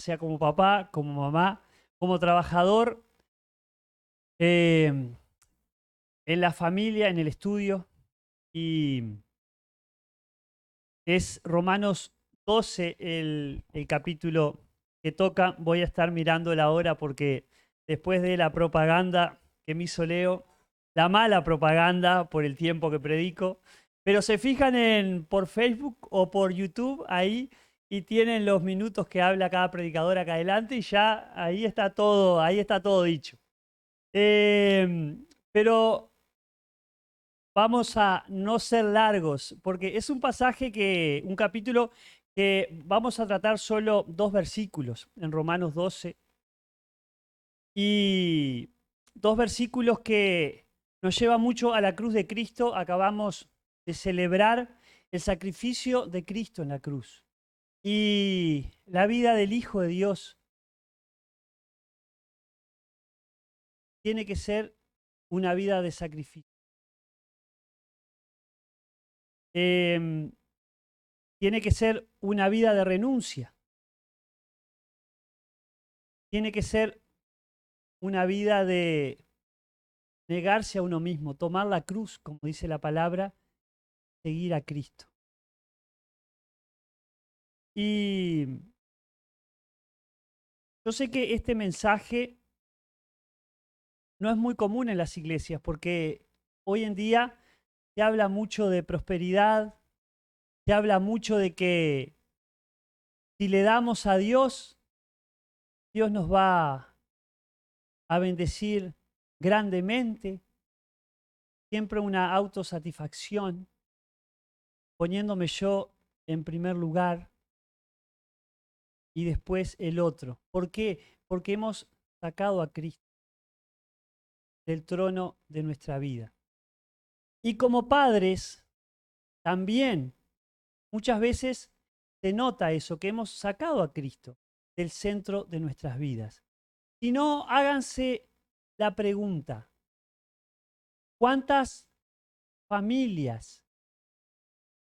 sea como papá, como mamá, como trabajador, en la familia, en el estudio. Y es Romanos 12 el capítulo que toca. Voy a estar mirando la hora porque después de la propaganda que me hizo Leo, la mala propaganda por el tiempo que predico, pero se fijan por Facebook o por YouTube ahí y tienen los minutos que habla cada predicador acá adelante y ya ahí está todo dicho. Pero vamos a no ser largos, porque es un capítulo que vamos a tratar solo 2 versículos en Romanos 12 y 2 versículos que nos llevan mucho a la cruz de Cristo. Acabamos de celebrar el sacrificio de Cristo en la cruz y la vida del Hijo de Dios tiene que ser una vida de sacrificio. Em, Tiene que ser una vida de renuncia. Tiene que ser una vida de negarse a uno mismo, tomar la cruz, como dice la palabra, seguir a Cristo. Y yo sé que este mensaje no es muy común en las iglesias porque hoy en día se habla mucho de prosperidad, se habla mucho de que si le damos a Dios, Dios nos va a bendecir grandemente, siempre una autosatisfacción, poniéndome yo en primer lugar y después el otro. ¿Por qué? Porque hemos sacado a Cristo del trono de nuestra vida. Y como padres, también muchas veces se nota eso, que hemos sacado a Cristo del centro de nuestras vidas. Si no, háganse la pregunta, ¿cuántas familias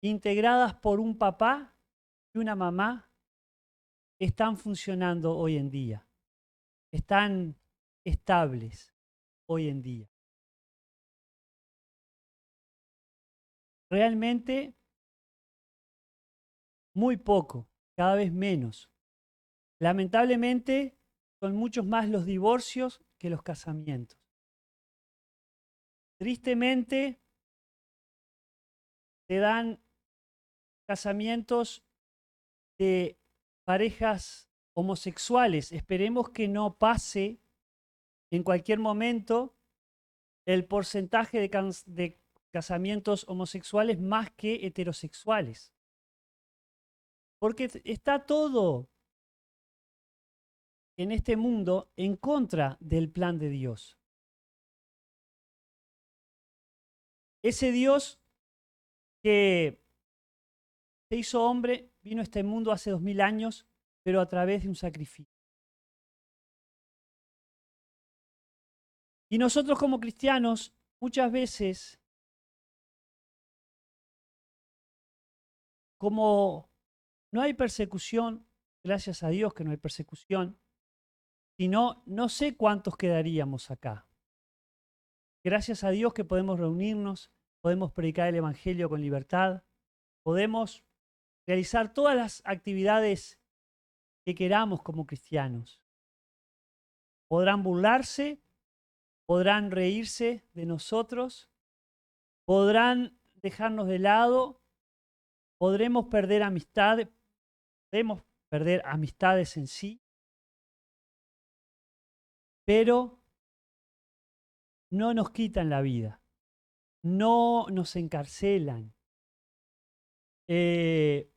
integradas por un papá y una mamá están funcionando hoy en día? Están estables hoy en día. Realmente muy poco, cada vez menos. Lamentablemente son muchos más los divorcios que los casamientos. Tristemente se dan casamientos de parejas homosexuales. Esperemos que no pase en cualquier momento el porcentaje de casamientos homosexuales más que heterosexuales. Porque está todo en este mundo en contra del plan de Dios. Ese Dios que se hizo hombre, vino a este mundo hace 2000 años, pero a través de un sacrificio. Y nosotros como cristianos, muchas veces, como no hay persecución, gracias a Dios que no hay persecución, sino no sé cuántos quedaríamos acá. Gracias a Dios que podemos reunirnos, podemos predicar el Evangelio con libertad, podemos realizar todas las actividades que queramos como cristianos. Podrán burlarse, podrán reírse de nosotros, podrán dejarnos de lado, podremos perder amistades, podemos perder amistades en sí, pero no nos quitan la vida, no nos encarcelan, eh,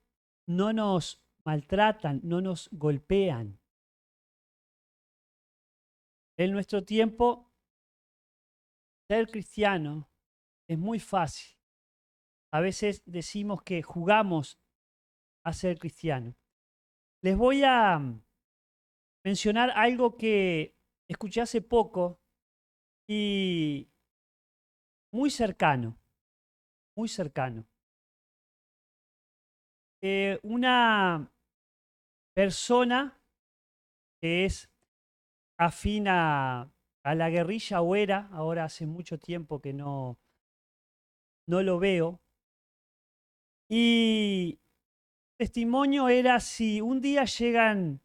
no nos maltratan, no nos golpean. En nuestro tiempo, ser cristiano es muy fácil. A veces decimos que jugamos a ser cristiano. Les voy a mencionar algo que escuché hace poco y muy cercano, muy cercano. Una persona que es afín a la guerrilla o era, ahora hace mucho tiempo que no lo veo. Y testimonio era: si un día llegan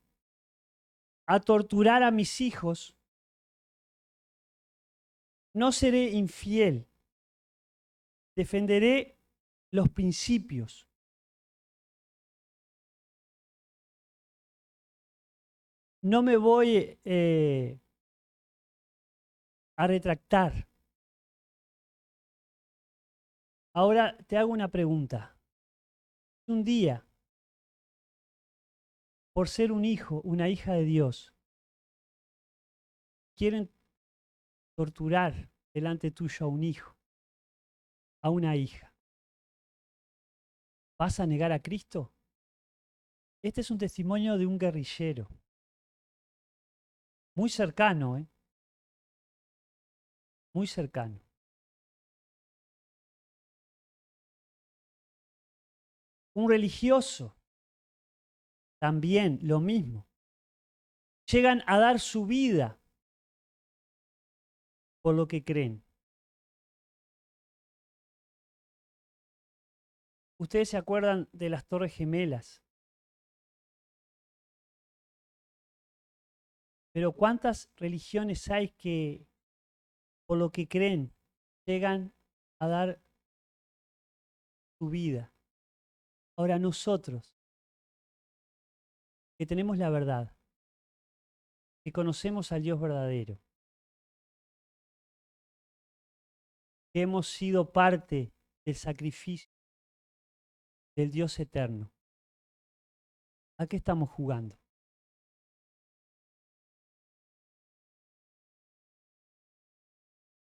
a torturar a mis hijos, no seré infiel, defenderé los principios. No me voy a retractar. Ahora te hago una pregunta. Un día, por ser un hijo, una hija de Dios, quieren torturar delante tuyo a un hijo, a una hija, ¿vas a negar a Cristo? Este es un testimonio de un guerrillero, muy cercano, muy cercano. Un religioso, también lo mismo. Llegan a dar su vida por lo que creen. Ustedes se acuerdan de las Torres Gemelas, pero ¿cuántas religiones hay que por lo que creen llegan a dar su vida? Ahora nosotros, que tenemos la verdad, que conocemos al Dios verdadero, que hemos sido parte del sacrificio del Dios eterno, ¿a qué estamos jugando?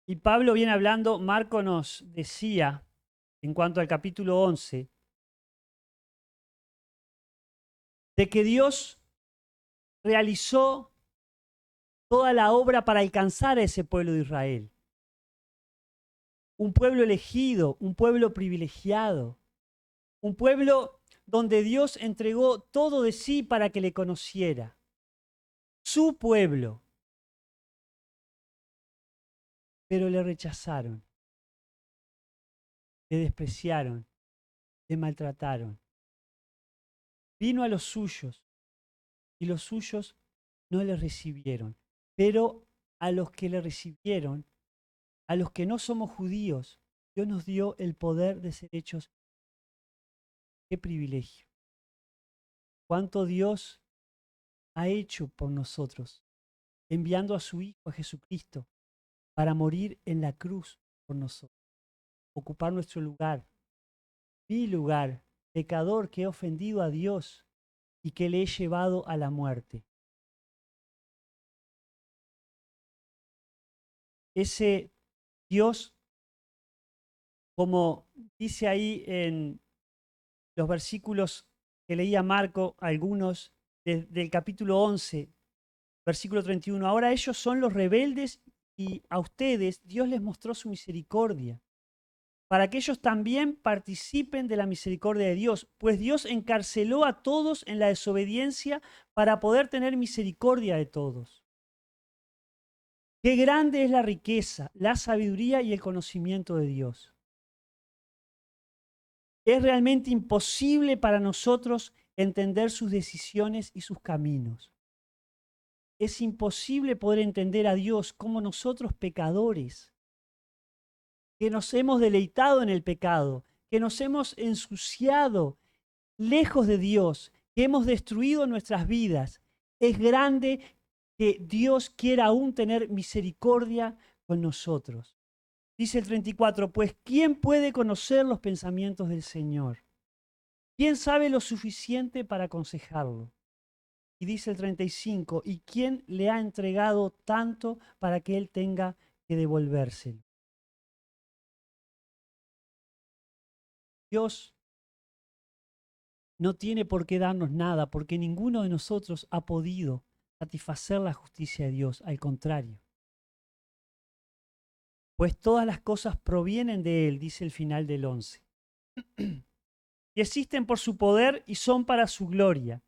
Y Pablo viene hablando, Marco nos decía, en cuanto al capítulo 11, de que Dios realizó toda la obra para alcanzar a ese pueblo de Israel. Un pueblo elegido, un pueblo privilegiado, un pueblo donde Dios entregó todo de sí para que le conociera. Su pueblo. Pero le rechazaron, le despreciaron, le maltrataron. Vino a los suyos y los suyos no le recibieron. Pero a los que le recibieron, a los que no somos judíos, Dios nos dio el poder de ser hechos. ¡Qué privilegio! ¿Cuánto Dios ha hecho por nosotros, enviando a su Hijo, a Jesucristo, para morir en la cruz por nosotros, ocupar nuestro lugar, mi lugar, pecador que he ofendido a Dios y que le he llevado a la muerte? Ese Dios, como dice ahí en los versículos que leía Marco, algunos del capítulo 11, versículo 31, ahora ellos son los rebeldes y a ustedes Dios les mostró su misericordia, para que ellos también participen de la misericordia de Dios, pues Dios encarceló a todos en la desobediencia para poder tener misericordia de todos. Qué grande es la riqueza, la sabiduría y el conocimiento de Dios. Es realmente imposible para nosotros entender sus decisiones y sus caminos. Es imposible poder entender a Dios como nosotros pecadores, que nos hemos deleitado en el pecado, que nos hemos ensuciado lejos de Dios, que hemos destruido nuestras vidas. Es grande que Dios quiera aún tener misericordia con nosotros. Dice el 34, pues ¿quién puede conocer los pensamientos del Señor? ¿Quién sabe lo suficiente para aconsejarlo? Y dice el 35, ¿y quién le ha entregado tanto para que él tenga que devolvérselo? Dios no tiene por qué darnos nada, porque ninguno de nosotros ha podido satisfacer la justicia de Dios, al contrario. Pues todas las cosas provienen de Él, dice el final del 11. Y existen por su poder y son para su gloria.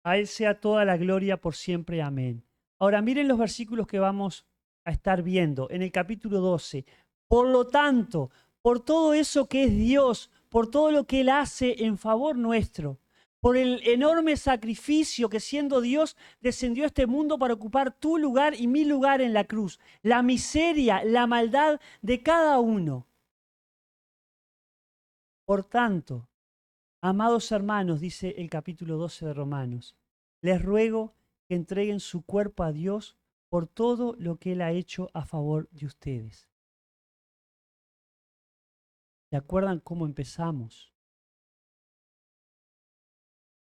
A Él sea toda la gloria por siempre. Amén. Ahora miren los versículos que vamos a estar viendo en el capítulo 12. Por lo tanto, por todo eso que es Dios, por todo lo que Él hace en favor nuestro, por el enorme sacrificio que siendo Dios descendió a este mundo para ocupar tu lugar y mi lugar en la cruz, la miseria, la maldad de cada uno. Por tanto, amados hermanos, dice el capítulo 12 de Romanos, les ruego que entreguen su cuerpo a Dios por todo lo que Él ha hecho a favor de ustedes. ¿Se acuerdan cómo empezamos?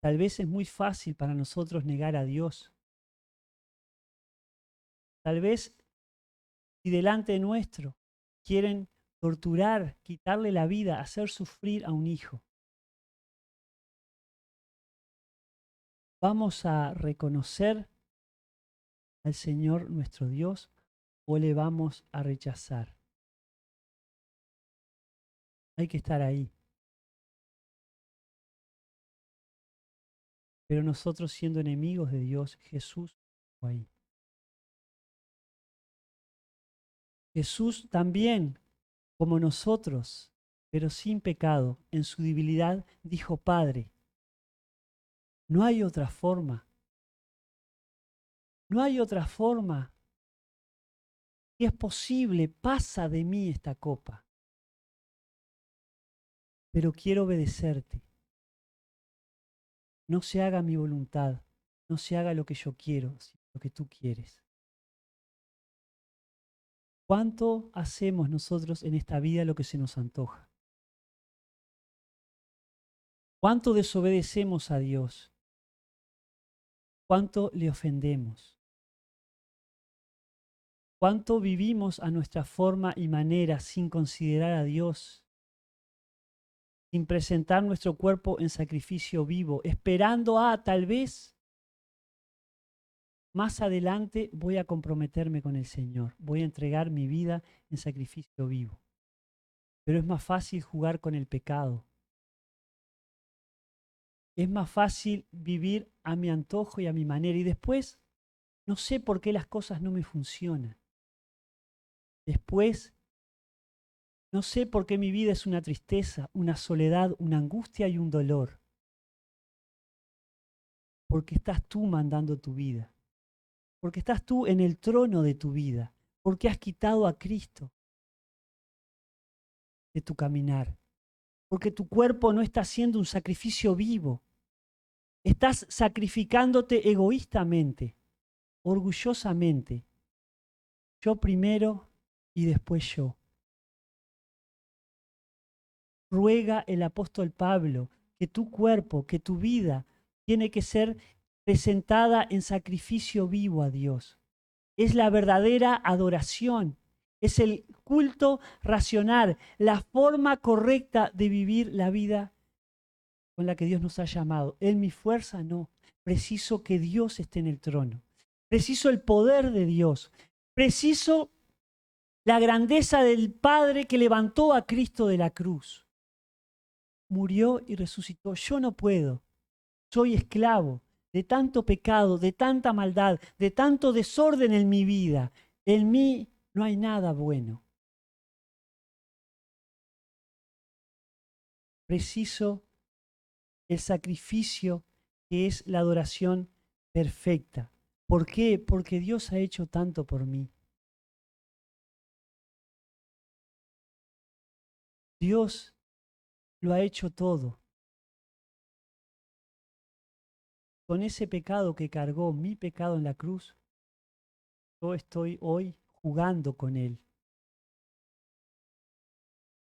Tal vez es muy fácil para nosotros negar a Dios. Tal vez si delante nuestro quieren torturar, quitarle la vida, hacer sufrir a un hijo, ¿vamos a reconocer al Señor nuestro Dios o le vamos a rechazar? Hay que estar ahí. Pero nosotros siendo enemigos de Dios, Jesús estuvo ahí. Jesús también, como nosotros, pero sin pecado, en su debilidad, dijo, Padre, no hay otra forma. No hay otra forma. Si es posible, pasa de mí esta copa. Pero quiero obedecerte. No se haga mi voluntad, no se haga lo que yo quiero, sino lo que tú quieres. ¿Cuánto hacemos nosotros en esta vida lo que se nos antoja? ¿Cuánto desobedecemos a Dios? ¿Cuánto le ofendemos? ¿Cuánto vivimos a nuestra forma y manera sin considerar a Dios? Sin presentar nuestro cuerpo en sacrificio vivo, esperando a tal vez más adelante voy a comprometerme con el Señor, voy a entregar mi vida en sacrificio vivo. Pero es más fácil jugar con el pecado. Es más fácil vivir a mi antojo y a mi manera. Y después no sé por qué las cosas no me funcionan. Después no sé por qué mi vida es una tristeza, una soledad, una angustia y un dolor. Porque estás tú mandando tu vida. Porque estás tú en el trono de tu vida. Porque has quitado a Cristo de tu caminar. Porque tu cuerpo no está haciendo un sacrificio vivo. Estás sacrificándote egoístamente, orgullosamente. Yo primero y después yo. Ruega el apóstol Pablo que tu cuerpo, que tu vida tiene que ser presentada en sacrificio vivo a Dios. Es la verdadera adoración, es el culto racional, la forma correcta de vivir la vida con la que Dios nos ha llamado. En mi fuerza no, preciso que Dios esté en el trono, preciso el poder de Dios, preciso la grandeza del Padre que levantó a Cristo de la cruz. Murió y resucitó. Yo no puedo. Soy esclavo de tanto pecado, de tanta maldad, de tanto desorden en mi vida. En mí no hay nada bueno. Preciso el sacrificio que es la adoración perfecta. ¿Por qué? Porque Dios ha hecho tanto por mí. Dios lo ha hecho todo. Con ese pecado que cargó, mi pecado en la cruz, yo estoy hoy jugando con Él.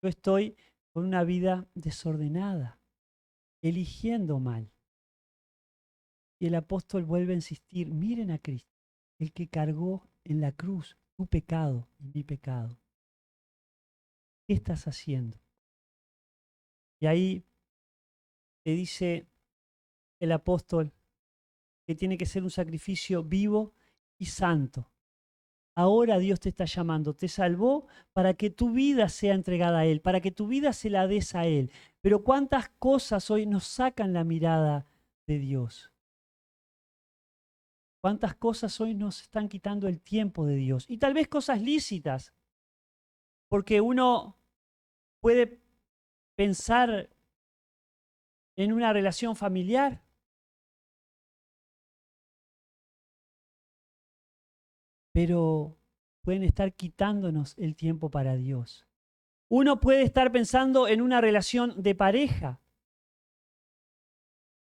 Yo estoy con una vida desordenada, eligiendo mal. Y el apóstol vuelve a insistir, miren a Cristo, el que cargó en la cruz tu pecado y mi pecado. ¿Qué estás haciendo? Y ahí te dice el apóstol que tiene que ser un sacrificio vivo y santo. Ahora Dios te está llamando, te salvó para que tu vida sea entregada a Él, para que tu vida se la des a Él. Pero cuántas cosas hoy nos sacan la mirada de Dios. ¿Cuántas cosas hoy nos están quitando el tiempo de Dios? Y tal vez cosas lícitas, porque uno puede pensar en una relación familiar, pero pueden estar quitándonos el tiempo para Dios. Uno puede estar pensando en una relación de pareja,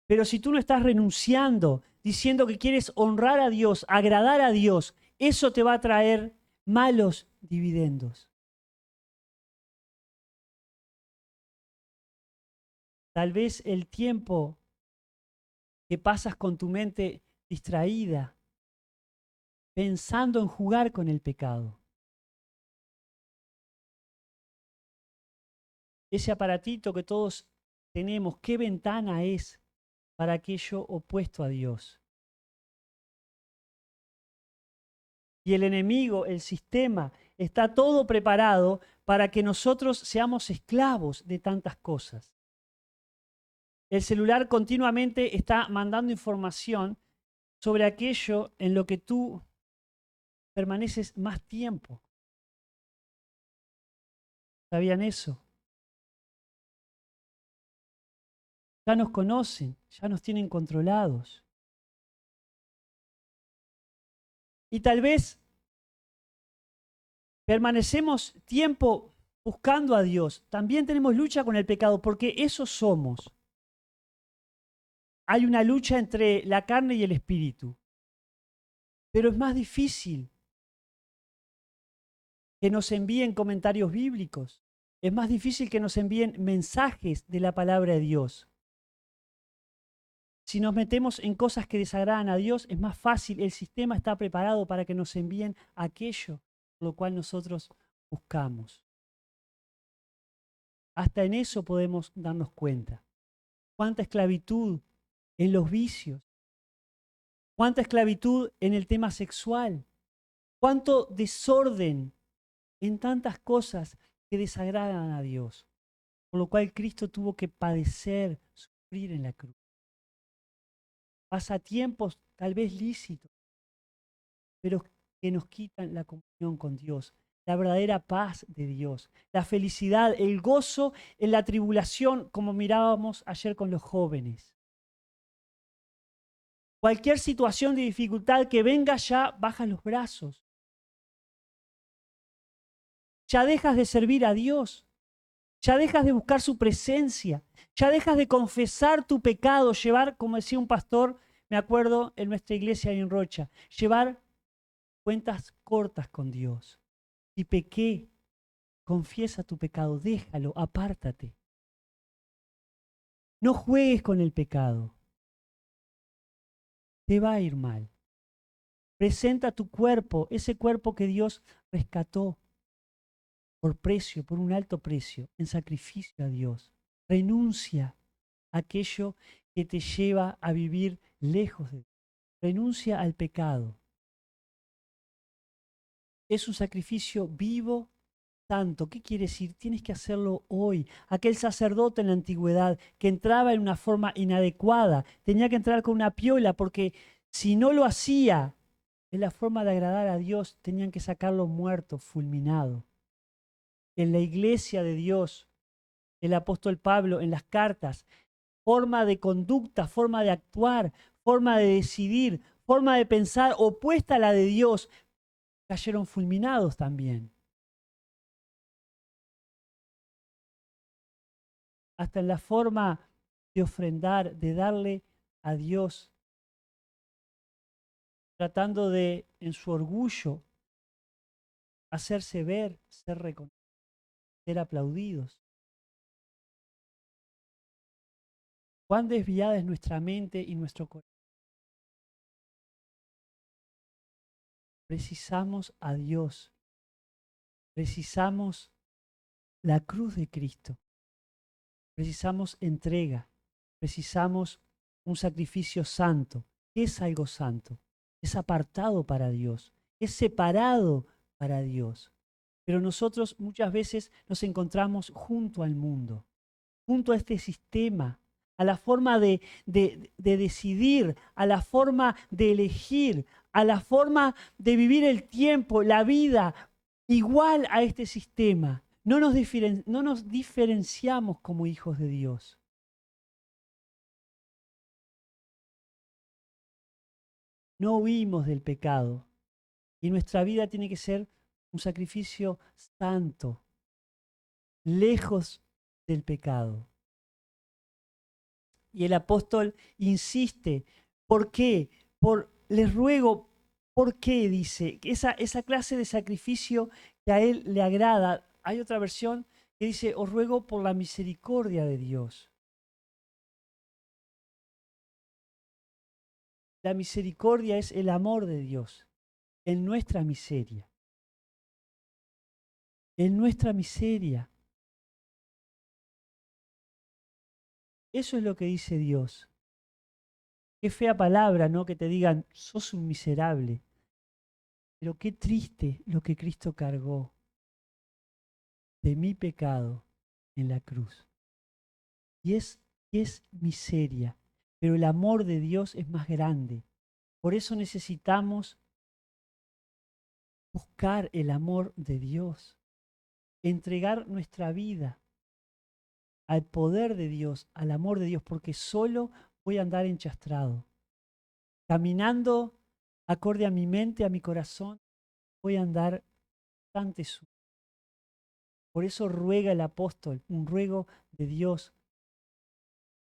pero si tú no estás renunciando, diciendo que quieres honrar a Dios, agradar a Dios, eso te va a traer malos dividendos. Tal vez el tiempo que pasas con tu mente distraída, pensando en jugar con el pecado. Ese aparatito que todos tenemos, ¿qué ventana es para aquello opuesto a Dios? Y el enemigo, el sistema, está todo preparado para que nosotros seamos esclavos de tantas cosas. El celular continuamente está mandando información sobre aquello en lo que tú permaneces más tiempo. ¿Sabían eso? Ya nos conocen, ya nos tienen controlados. Y tal vez permanecemos tiempo buscando a Dios. También tenemos lucha con el pecado, porque eso somos. Hay una lucha entre la carne y el espíritu. Pero es más difícil que nos envíen comentarios bíblicos. Es más difícil que nos envíen mensajes de la palabra de Dios. Si nos metemos en cosas que desagradan a Dios, es más fácil. El sistema está preparado para que nos envíen aquello por lo cual nosotros buscamos. Hasta en eso podemos darnos cuenta. Cuánta esclavitud en los vicios, cuánta esclavitud en el tema sexual, cuánto desorden en tantas cosas que desagradan a Dios, por lo cual Cristo tuvo que padecer, sufrir en la cruz. Pasatiempos tal vez lícitos, pero que nos quitan la comunión con Dios, la verdadera paz de Dios, la felicidad, el gozo en la tribulación, como mirábamos ayer con los jóvenes. Cualquier situación de dificultad que venga, ya bajas los brazos. Ya dejas de servir a Dios. Ya dejas de buscar su presencia. Ya dejas de confesar tu pecado, llevar, como decía un pastor, me acuerdo en nuestra iglesia en Rocha, llevar cuentas cortas con Dios. Si pequé, confiesa tu pecado, déjalo, apártate. No juegues con el pecado. Te va a ir mal. Presenta tu cuerpo, ese cuerpo que Dios rescató por precio, por un alto precio, en sacrificio a Dios. Renuncia a aquello que te lleva a vivir lejos de Dios. Renuncia al pecado. Es un sacrificio vivo, santo. ¿Qué quiere decir? Tienes que hacerlo hoy. Aquel sacerdote en la antigüedad que entraba en una forma inadecuada, tenía que entrar con una piola porque si no lo hacía en la forma de agradar a Dios, tenían que sacarlo muerto, fulminado. En la iglesia de Dios, el apóstol Pablo en las cartas, forma de conducta, forma de actuar, forma de decidir, forma de pensar opuesta a la de Dios, cayeron fulminados también. Hasta en la forma de ofrendar, de darle a Dios, tratando de, en su orgullo, hacerse ver, ser reconocidos, ser aplaudidos. Cuán desviada es nuestra mente y nuestro corazón. Precisamos a Dios. Precisamos la cruz de Cristo. Precisamos entrega. Precisamos un sacrificio santo. ¿Qué es algo santo? Es apartado para Dios. Es separado para Dios. Pero nosotros muchas veces nos encontramos junto al mundo, junto a este sistema, a la forma de decidir, a la forma de elegir, a la forma de vivir el tiempo, la vida, igual a este sistema. No nos diferenciamos como hijos de Dios. No huimos del pecado. Y nuestra vida tiene que ser un sacrificio santo, lejos del pecado. Y el apóstol insiste, ¿por qué? Les ruego, ¿por qué? Dice, esa clase de sacrificio que a él le agrada. Hay otra versión que dice, os ruego por la misericordia de Dios. La misericordia es el amor de Dios en nuestra miseria. En nuestra miseria. Eso es lo que dice Dios. Qué fea palabra, ¿no? Que te digan, sos un miserable. Pero qué triste lo que Cristo cargó de mi pecado en la cruz. Y es miseria, pero el amor de Dios es más grande. Por eso necesitamos buscar el amor de Dios, entregar nuestra vida al poder de Dios, al amor de Dios, porque solo voy a andar enchastrado. Caminando acorde a mi mente, a mi corazón, voy a andar bastante sucio. Por eso ruega el apóstol, un ruego de Dios.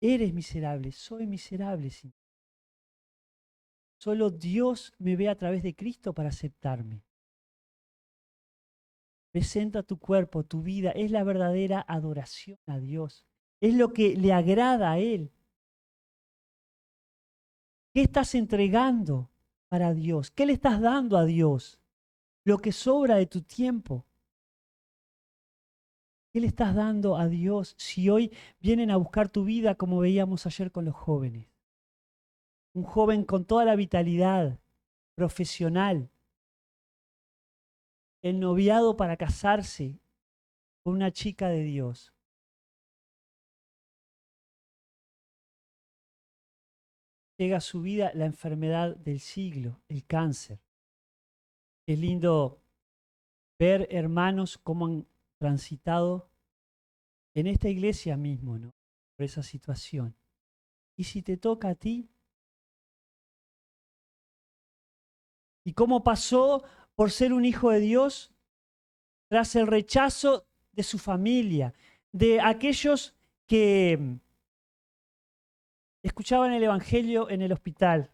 Eres miserable, soy miserable. Sí. Solo Dios me ve a través de Cristo para aceptarme. Presenta tu cuerpo, tu vida, es la verdadera adoración a Dios. Es lo que le agrada a Él. ¿Qué estás entregando para Dios? ¿Qué le estás dando a Dios? Lo que sobra de tu tiempo. ¿Qué le estás dando a Dios si hoy vienen a buscar tu vida como veíamos ayer con los jóvenes? Un joven con toda la vitalidad profesional, el noviado para casarse con una chica de Dios. Llega a su vida la enfermedad del siglo, el cáncer. Es lindo ver hermanos cómo han transitado en esta iglesia mismo, ¿no? Por esa situación. Y si te toca a ti, y cómo pasó por ser un hijo de Dios tras el rechazo de su familia, de aquellos que escuchaban el Evangelio en el hospital.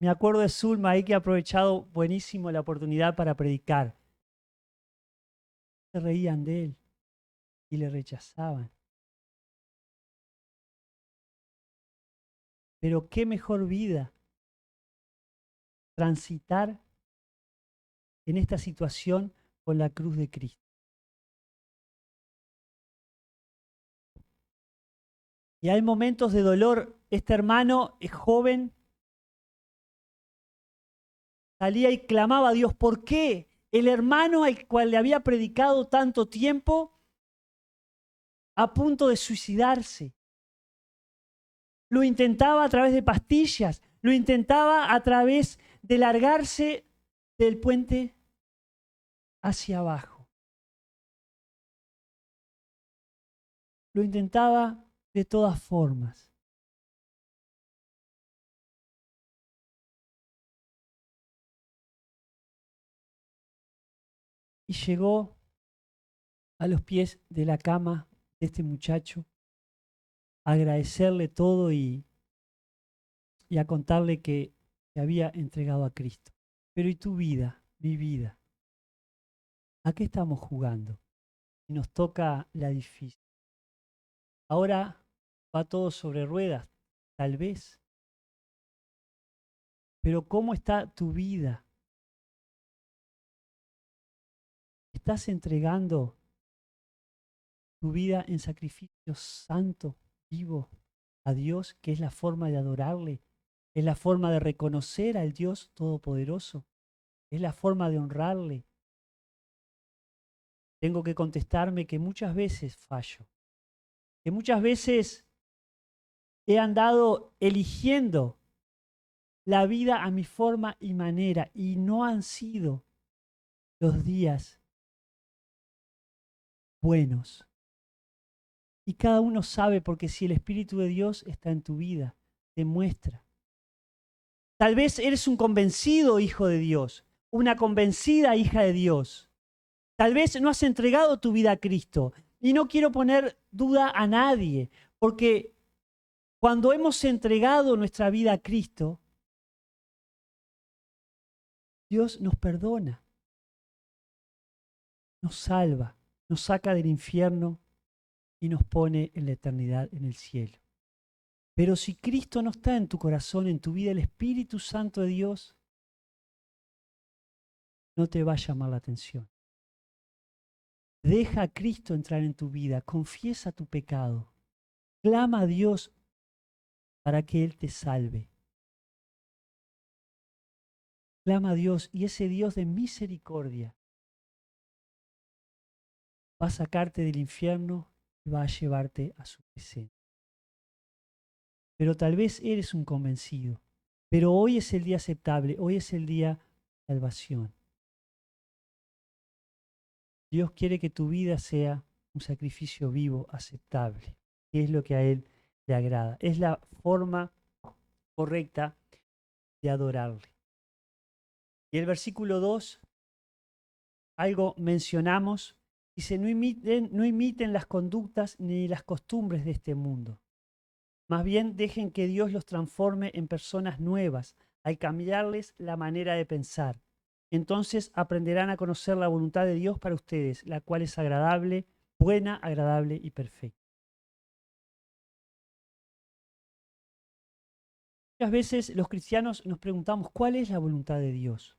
Me acuerdo de Zulma ahí que ha aprovechado buenísimo la oportunidad para predicar. Se reían de él y le rechazaban. Pero qué mejor vida transitar en esta situación con la cruz de Cristo. Y hay momentos de dolor. Este hermano es joven, salía y clamaba a Dios. ¿Por qué? El hermano al cual le había predicado tanto tiempo, a punto de suicidarse. Lo intentaba a través de pastillas, lo intentaba a través de largarse del puente hacia abajo. Lo intentaba de todas formas. Y llegó a los pies de la cama de este muchacho a agradecerle todo y a contarle que se había entregado a Cristo. Pero ¿y tu vida, mi vida? ¿A qué estamos jugando? Y nos toca la difícil. Ahora va todo sobre ruedas, tal vez. Pero ¿cómo está tu vida? ¿Estás entregando tu vida en sacrificio santo, vivo, a Dios, que es la forma de adorarle? ¿Es la forma de reconocer al Dios Todopoderoso? ¿Es la forma de honrarle? Tengo que contestarme que muchas veces fallo, que muchas veces He andado eligiendo la vida a mi forma y manera y no han sido los días buenos. Y cada uno sabe porque si el Espíritu de Dios está en tu vida, te muestra. Tal vez eres un convencido hijo de Dios, una convencida hija de Dios. Tal vez no has entregado tu vida a Cristo. Y no quiero poner duda a nadie, porque cuando hemos entregado nuestra vida a Cristo, Dios nos perdona, nos salva, nos saca del infierno y nos pone en la eternidad en el cielo. Pero si Cristo no está en tu corazón, en tu vida, el Espíritu Santo de Dios no te va a llamar la atención. Deja a Cristo entrar en tu vida, confiesa tu pecado, clama a Dios para que Él te salve. Clama a Dios y ese Dios de misericordia va a sacarte del infierno y va a llevarte a su presencia. Pero tal vez eres un convencido. Pero hoy es el día aceptable, hoy es el día de salvación. Dios quiere que tu vida sea un sacrificio vivo, aceptable, que es lo que a Él le agrada. Es la forma correcta de adorarle. Y el versículo 2, algo mencionamos, dice, no imiten las conductas ni las costumbres de este mundo. Más bien dejen que Dios los transforme en personas nuevas al cambiarles la manera de pensar. Entonces aprenderán a conocer la voluntad de Dios para ustedes, la cual es agradable, buena, agradable y perfecta. Muchas veces los cristianos nos preguntamos, ¿cuál es la voluntad de Dios?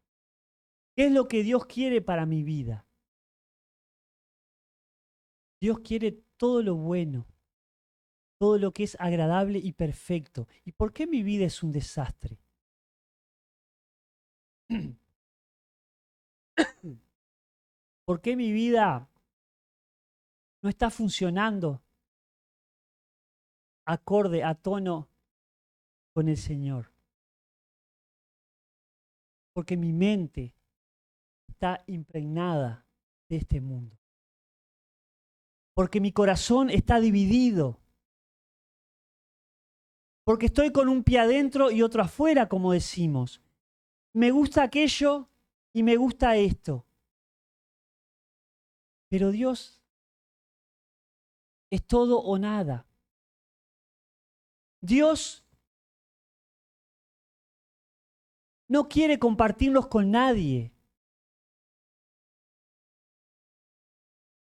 ¿Qué es lo que Dios quiere para mi vida? Dios quiere todo lo bueno, todo lo que es agradable y perfecto. ¿Y por qué mi vida es un desastre? ¿Por qué mi vida no está funcionando acorde, a tono con el Señor? Porque mi mente está impregnada de este mundo. Porque mi corazón está dividido. Porque estoy con un pie adentro y otro afuera, como decimos. Me gusta aquello y me gusta esto. Pero Dios es todo o nada. Dios no quiere compartirnos con nadie.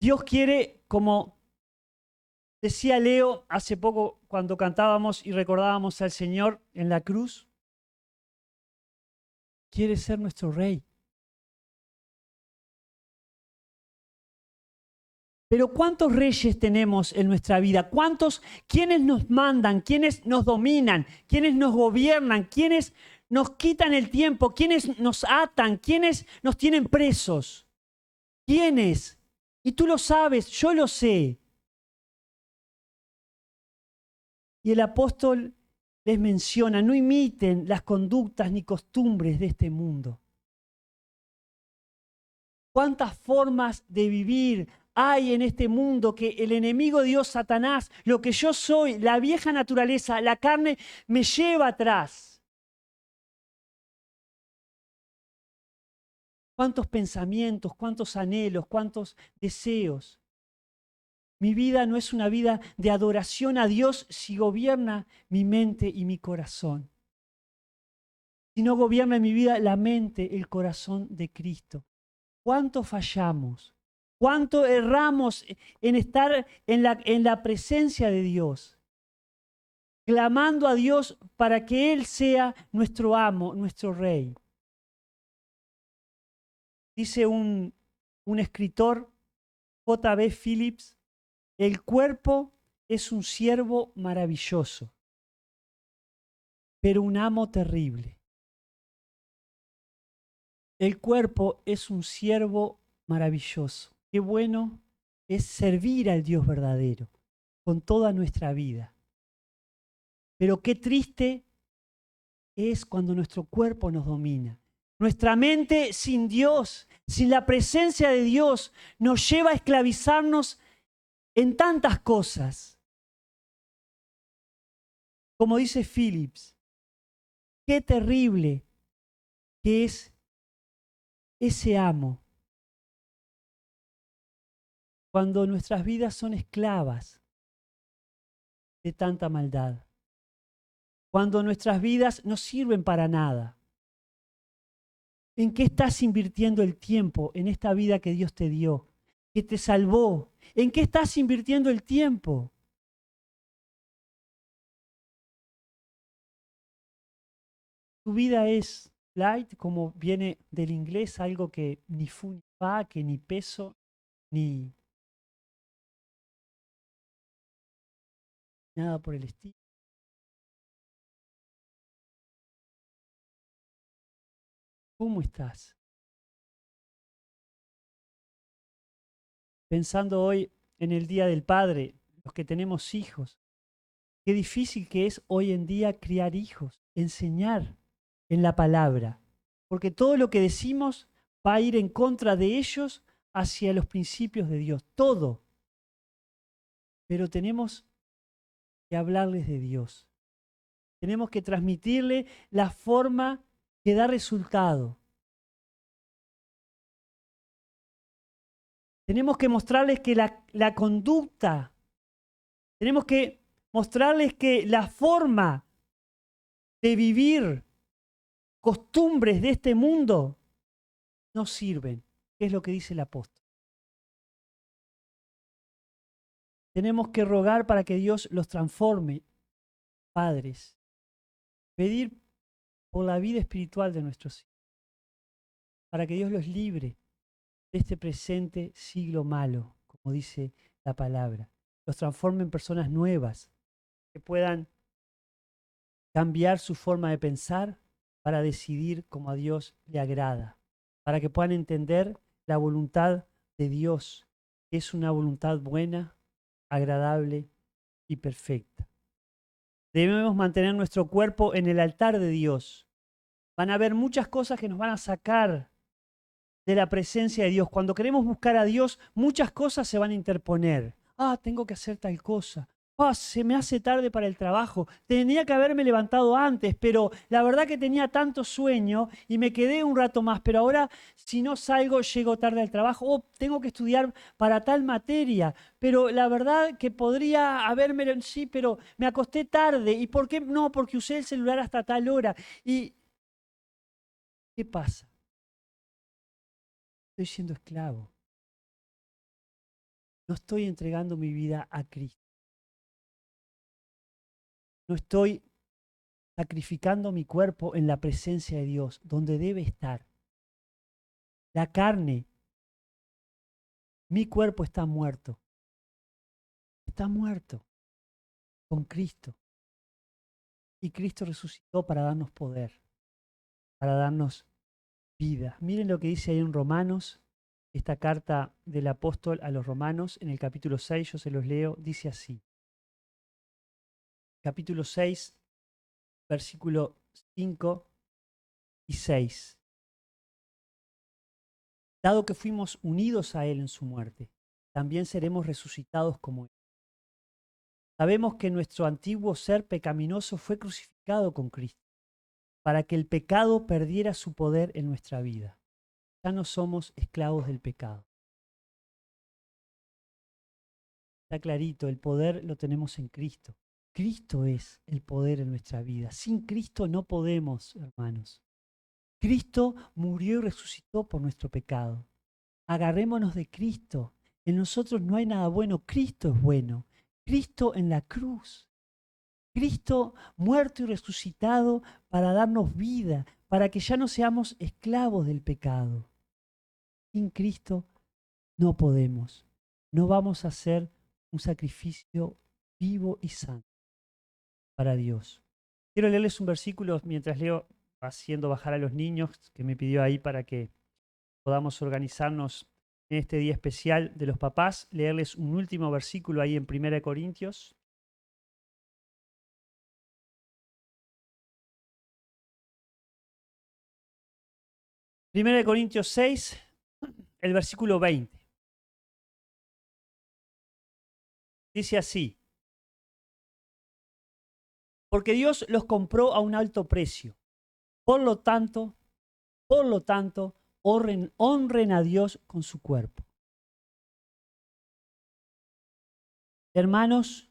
Dios quiere, como decía Leo hace poco cuando cantábamos y recordábamos al Señor en la cruz, quiere ser nuestro Rey. Pero ¿cuántos reyes tenemos en nuestra vida? ¿Cuántos? ¿Quiénes nos mandan? ¿Quiénes nos dominan? ¿Quiénes nos gobiernan? ¿Quiénes nos quitan el tiempo? ¿Quiénes nos atan? ¿Quiénes nos tienen presos? ¿Quiénes? Y tú lo sabes, yo lo sé. Y el apóstol les menciona, no imiten las conductas ni costumbres de este mundo. ¿Cuántas formas de vivir hay en este mundo que el enemigo de Dios, Satanás, lo que yo soy, la vieja naturaleza, la carne, me lleva atrás? ¿Cuántos pensamientos, cuántos anhelos, cuántos deseos? Mi vida no es una vida de adoración a Dios si gobierna mi mente y mi corazón. Si no gobierna en mi vida la mente, el corazón de Cristo. ¿Cuánto fallamos? ¿Cuánto erramos en estar en la presencia de Dios? Clamando a Dios para que Él sea nuestro amo, nuestro rey. Dice un escritor, J.B. Phillips, el cuerpo es un siervo maravilloso, pero un amo terrible. El cuerpo es un siervo maravilloso. Qué bueno es servir al Dios verdadero con toda nuestra vida. Pero qué triste es cuando nuestro cuerpo nos domina. Nuestra mente sin Dios, sin la presencia de Dios, nos lleva a esclavizarnos en tantas cosas. Como dice Phillips, qué terrible que es ese amo cuando nuestras vidas son esclavas de tanta maldad, cuando nuestras vidas no sirven para nada. ¿En qué estás invirtiendo el tiempo en esta vida que Dios te dio, que te salvó? ¿En qué estás invirtiendo el tiempo? Tu vida es light, como viene del inglés, algo que ni fu ni fa, que ni peso, ni nada por el estilo. ¿Cómo estás? Pensando hoy en el Día del Padre, los que tenemos hijos, qué difícil que es hoy en día criar hijos, enseñar en la palabra, porque todo lo que decimos va a ir en contra de ellos hacia los principios de Dios, todo. Pero tenemos que hablarles de Dios. Tenemos que transmitirle la forma que da resultado. Tenemos que mostrarles que la conducta, tenemos que mostrarles que la forma de vivir costumbres de este mundo no sirven, que es lo que dice el apóstol. Tenemos que rogar para que Dios los transforme, padres, pedir por la vida espiritual de nuestros hijos, para que Dios los libre de este presente siglo malo, como dice la palabra, los transforme en personas nuevas, que puedan cambiar su forma de pensar para decidir como a Dios le agrada, para que puedan entender la voluntad de Dios, que es una voluntad buena, agradable y perfecta. Debemos mantener nuestro cuerpo en el altar de Dios. Van a haber muchas cosas que nos van a sacar de la presencia de Dios. Cuando queremos buscar a Dios, muchas cosas se van a interponer. Tengo que hacer tal cosa. Se me hace tarde para el trabajo. Tenía que haberme levantado antes, pero la verdad que tenía tanto sueño y me quedé un rato más. Pero ahora, si no salgo, llego tarde al trabajo. Tengo que estudiar para tal materia. Pero la verdad que podría haberme... Sí, pero me acosté tarde. ¿Y por qué? No, porque usé el celular hasta tal hora. ¿Y qué pasa? Estoy siendo esclavo. No estoy entregando mi vida a Cristo. No estoy sacrificando mi cuerpo en la presencia de Dios, donde debe estar. La carne, mi cuerpo está muerto. Está muerto con Cristo. Y Cristo resucitó para darnos poder, para darnos vida. Miren lo que dice ahí en Romanos, esta carta del apóstol a los romanos, en el capítulo 6, yo se los leo, dice así. Capítulo 6, versículo 5 y 6. Dado que fuimos unidos a Él en su muerte, también seremos resucitados como Él. Sabemos que nuestro antiguo ser pecaminoso fue crucificado con Cristo, para que el pecado perdiera su poder en nuestra vida. Ya no somos esclavos del pecado. Está clarito, el poder lo tenemos en Cristo. Cristo es el poder en nuestra vida. Sin Cristo no podemos, hermanos. Cristo murió y resucitó por nuestro pecado. Agarrémonos de Cristo. En nosotros no hay nada bueno. Cristo es bueno. Cristo en la cruz. Cristo muerto y resucitado para darnos vida, para que ya no seamos esclavos del pecado. Sin Cristo no podemos. No vamos a hacer un sacrificio vivo y santo para Dios. Quiero leerles un versículo mientras leo, haciendo bajar a los niños, que me pidió ahí para que podamos organizarnos en este día especial de los papás, leerles un último versículo ahí en 1 Corintios. 1 Corintios 6, el versículo 20. Dice así: porque Dios los compró a un alto precio. Por lo tanto, honren a Dios con su cuerpo. Hermanos,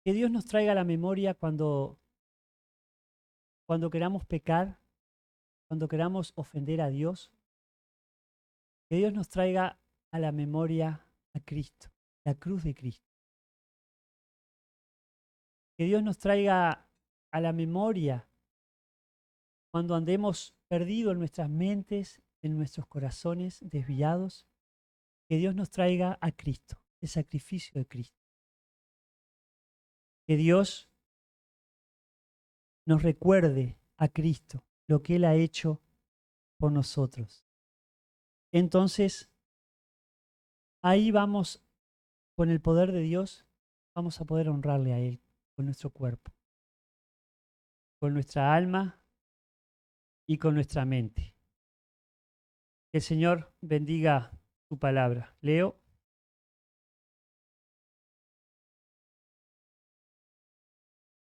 que Dios nos traiga a la memoria cuando queramos pecar, cuando queramos ofender a Dios, que Dios nos traiga a la memoria a Cristo, la cruz de Cristo. Que Dios nos traiga a la memoria cuando andemos perdidos en nuestras mentes, en nuestros corazones desviados, que Dios nos traiga a Cristo, el sacrificio de Cristo. Que Dios nos recuerde a Cristo, lo que Él ha hecho por nosotros. Entonces, ahí vamos, con el poder de Dios, vamos a poder honrarle a Él con nuestro cuerpo, con nuestra alma y con nuestra mente. Que el Señor bendiga su palabra. Leo